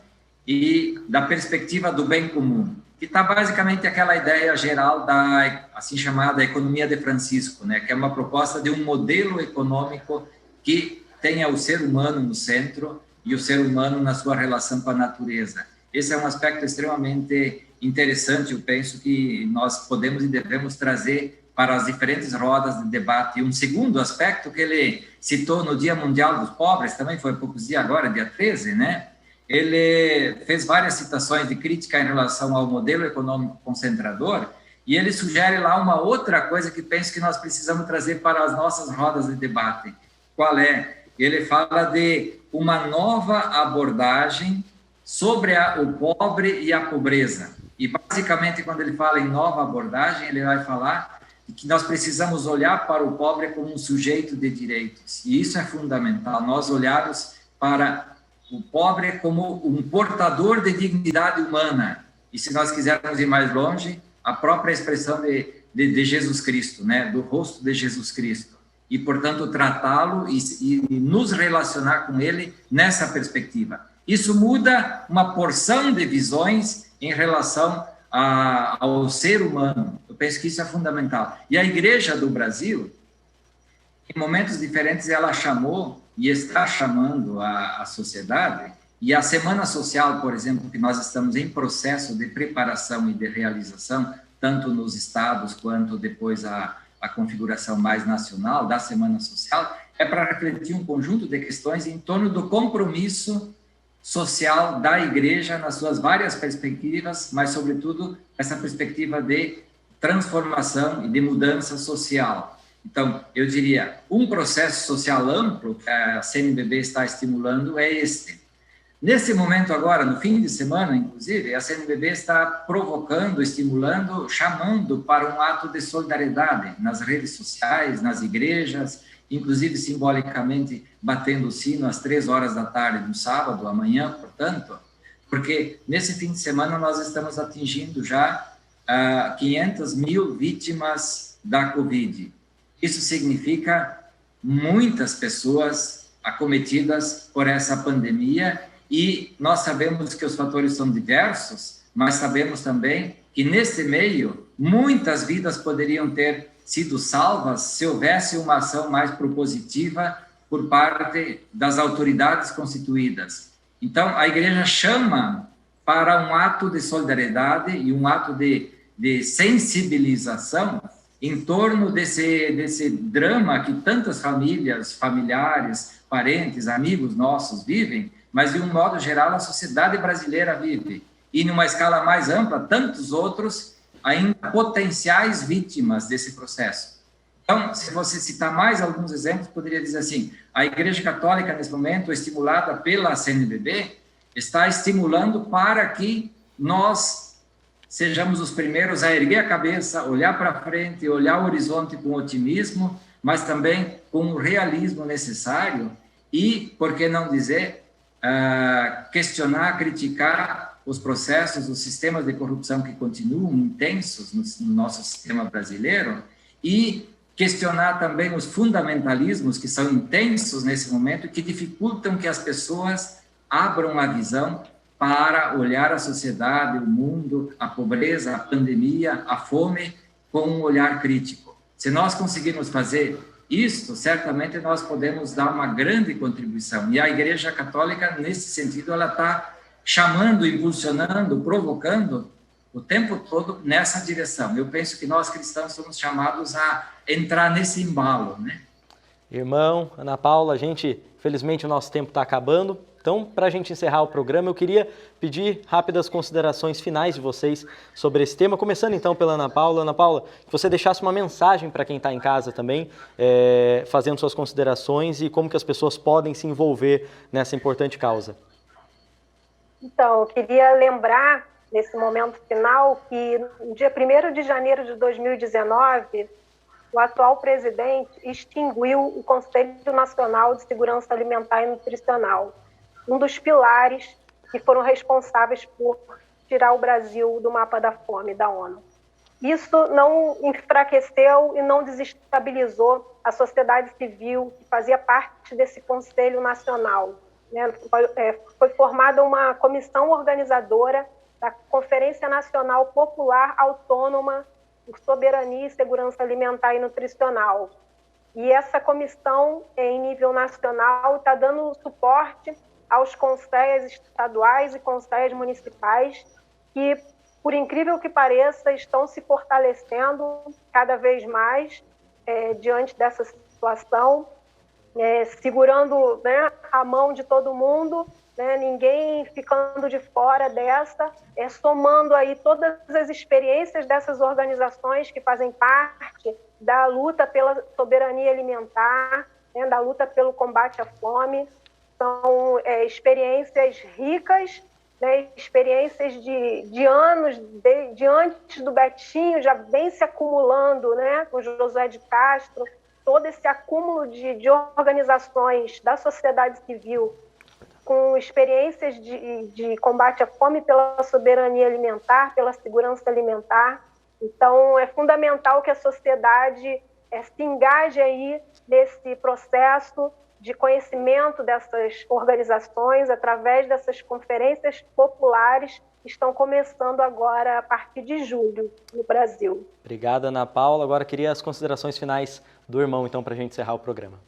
e da perspectiva do bem comum, que está basicamente aquela ideia geral da assim chamada economia de Francisco, né, que é uma proposta de um modelo econômico que tenha o ser humano no centro e o ser humano na sua relação com a natureza. Esse é um aspecto extremamente interessante, eu penso que nós podemos e devemos trazer para as diferentes rodas de debate. E um segundo aspecto que ele citou no Dia Mundial dos Pobres, também foi há poucos dias agora, dia 13, né? Ele fez várias citações de crítica em relação ao modelo econômico concentrador, e ele sugere lá uma outra coisa que penso que nós precisamos trazer para as nossas rodas de debate. Qual é? Ele fala de uma nova abordagem sobre o pobre e a pobreza. E, basicamente, quando ele fala em nova abordagem, ele vai falar que nós precisamos olhar para o pobre como um sujeito de direitos. E isso é fundamental, nós olharmos para o pobre como um portador de dignidade humana. E, se nós quisermos ir mais longe, a própria expressão de Jesus Cristo, né? Do rosto de Jesus Cristo. E, portanto, tratá-lo e nos relacionar com ele nessa perspectiva. Isso muda uma porção de visões em relação ao ser humano. Eu penso que isso é fundamental. E a Igreja do Brasil, em momentos diferentes, ela chamou e está chamando a sociedade, e a Semana Social, por exemplo, que nós estamos em processo de preparação e de realização, tanto nos estados quanto depois a configuração mais nacional da Semana Social, é para refletir um conjunto de questões em torno do compromisso social da Igreja nas suas várias perspectivas, mas, sobretudo, essa perspectiva de transformação e de mudança social. Então, eu diria, um processo social amplo que a CNBB está estimulando é este. Nesse momento agora, no fim de semana, inclusive, a CNBB está provocando, estimulando, chamando para um ato de solidariedade nas redes sociais, nas igrejas, inclusive simbolicamente batendo o sino às 3 horas da tarde no sábado, amanhã, portanto, porque nesse fim de semana nós estamos atingindo já 500 mil vítimas da Covid. Isso significa muitas pessoas acometidas por essa pandemia, e nós sabemos que os fatores são diversos, mas sabemos também que nesse meio muitas vidas poderiam ter sido salvas se houvesse uma ação mais propositiva por parte das autoridades constituídas. Então, a Igreja chama para um ato de solidariedade e um ato de sensibilização em torno desse drama que tantas famílias, familiares, parentes, amigos nossos vivem, mas, de um modo geral, a sociedade brasileira vive. E, numa escala mais ampla, tantos outros ainda potenciais vítimas desse processo. Então, se você citar mais alguns exemplos, poderia dizer assim, a Igreja Católica, nesse momento, estimulada pela CNBB, está estimulando para que nós sejamos os primeiros a erguer a cabeça, olhar para frente, olhar o horizonte com otimismo, mas também com o realismo necessário e, por que não dizer, questionar, criticar os processos, os sistemas de corrupção que continuam intensos no nosso sistema brasileiro e questionar também os fundamentalismos que são intensos nesse momento, que dificultam que as pessoas abram a visão para olhar a sociedade, o mundo, a pobreza, a pandemia, a fome, com um olhar crítico. Se nós conseguirmos fazer isso, certamente nós podemos dar uma grande contribuição. E a Igreja Católica, nesse sentido, ela está chamando, impulsionando, provocando o tempo todo nessa direção. Eu penso que nós cristãos somos chamados a entrar nesse embalo, né? Irmão, Ana Paula, felizmente o nosso tempo está acabando. Então, para a gente encerrar o programa, eu queria pedir rápidas considerações finais de vocês sobre esse tema, começando então pela Ana Paula. Ana Paula, que você deixasse uma mensagem para quem está em casa também, fazendo suas considerações e como que as pessoas podem se envolver nessa importante causa. Então, eu queria lembrar, nesse momento final, que no dia 1º de janeiro de 2019, o atual presidente extinguiu o Conselho Nacional de Segurança Alimentar e Nutricional, um dos pilares que foram responsáveis por tirar o Brasil do mapa da fome da ONU. Isso não enfraqueceu e não desestabilizou a sociedade civil que fazia parte desse Conselho Nacional, né? Foi formada uma comissão organizadora da Conferência Nacional Popular Autônoma por Soberania e Segurança Alimentar e Nutricional. E essa comissão, em nível nacional, está dando suporte aos conselhos estaduais e conselhos municipais, que, por incrível que pareça, estão se fortalecendo cada vez mais diante dessa situação, segurando, né, a mão de todo mundo, né, ninguém ficando de fora dessa, somando aí todas as experiências dessas organizações que fazem parte da luta pela soberania alimentar, né, da luta pelo combate à fome. São experiências ricas, né, experiências de anos, de antes do Betinho, já vem se acumulando, né, com Josué de Castro, todo esse acúmulo de organizações da sociedade civil, com experiências de combate à fome pela soberania alimentar, pela segurança alimentar. Então, é fundamental que a sociedade se engaje aí nesse processo de conhecimento dessas organizações, através dessas conferências populares que estão começando agora a partir de julho no Brasil. Obrigada, Ana Paula. Agora queria as considerações finais do irmão, então, para a gente encerrar o programa.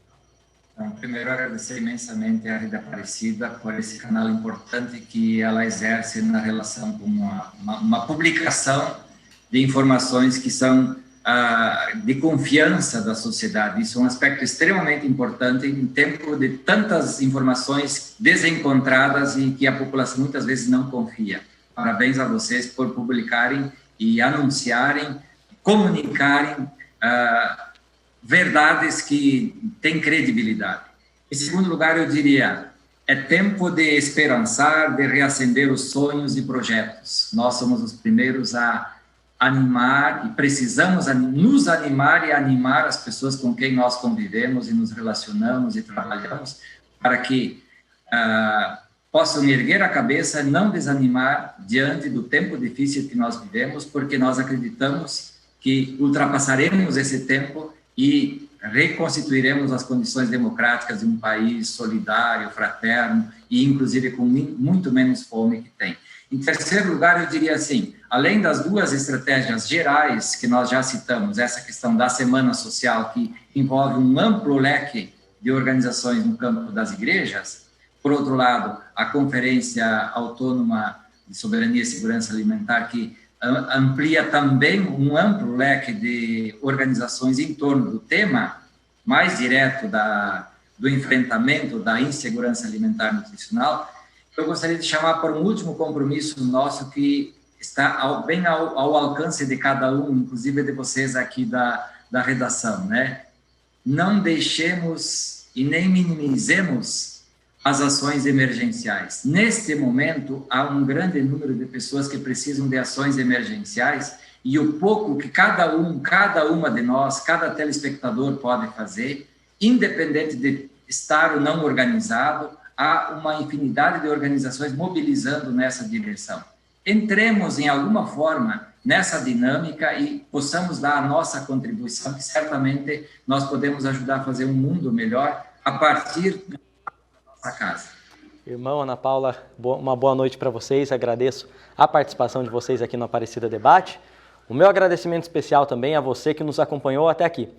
Então, primeiro, agradecer imensamente a Rede Aparecida por esse canal importante que ela exerce na relação com uma publicação de informações que são de confiança da sociedade. Isso é um aspecto extremamente importante em tempo de tantas informações desencontradas e que a população muitas vezes não confia. Parabéns a vocês por publicarem e anunciarem, comunicarem verdades que têm credibilidade. Em segundo lugar, eu diria, é tempo de esperançar, de reacender os sonhos e projetos. Nós somos os primeiros a animar e precisamos nos animar e animar as pessoas com quem nós convivemos e nos relacionamos e trabalhamos para que possam erguer a cabeça, não desanimar diante do tempo difícil que nós vivemos, porque nós acreditamos que ultrapassaremos esse tempo e reconstituiremos as condições democráticas de um país solidário, fraterno e, inclusive, com muito menos fome que tem. Em terceiro lugar, eu diria assim, além das duas estratégias gerais que nós já citamos, essa questão da Semana Social, que envolve um amplo leque de organizações no campo das igrejas, por outro lado, a Conferência Autônoma de Soberania e Segurança Alimentar, que amplia também um amplo leque de organizações em torno do tema mais direto do enfrentamento da insegurança alimentar e nutricional. Eu gostaria de chamar para um último compromisso nosso, que está bem ao alcance de cada um, inclusive de vocês aqui da redação, né? Não deixemos e nem minimizemos as ações emergenciais. Neste momento, há um grande número de pessoas que precisam de ações emergenciais e o pouco que cada uma de nós, cada telespectador pode fazer, independente de estar ou não organizado, há uma infinidade de organizações mobilizando nessa direção. Entremos, em alguma forma, nessa dinâmica e possamos dar a nossa contribuição, que certamente nós podemos ajudar a fazer um mundo melhor a partir da nossa casa. Irmão, Ana Paula, uma boa noite para vocês. Agradeço a participação de vocês aqui no Aparecida Debate. O meu agradecimento especial também a você que nos acompanhou até aqui.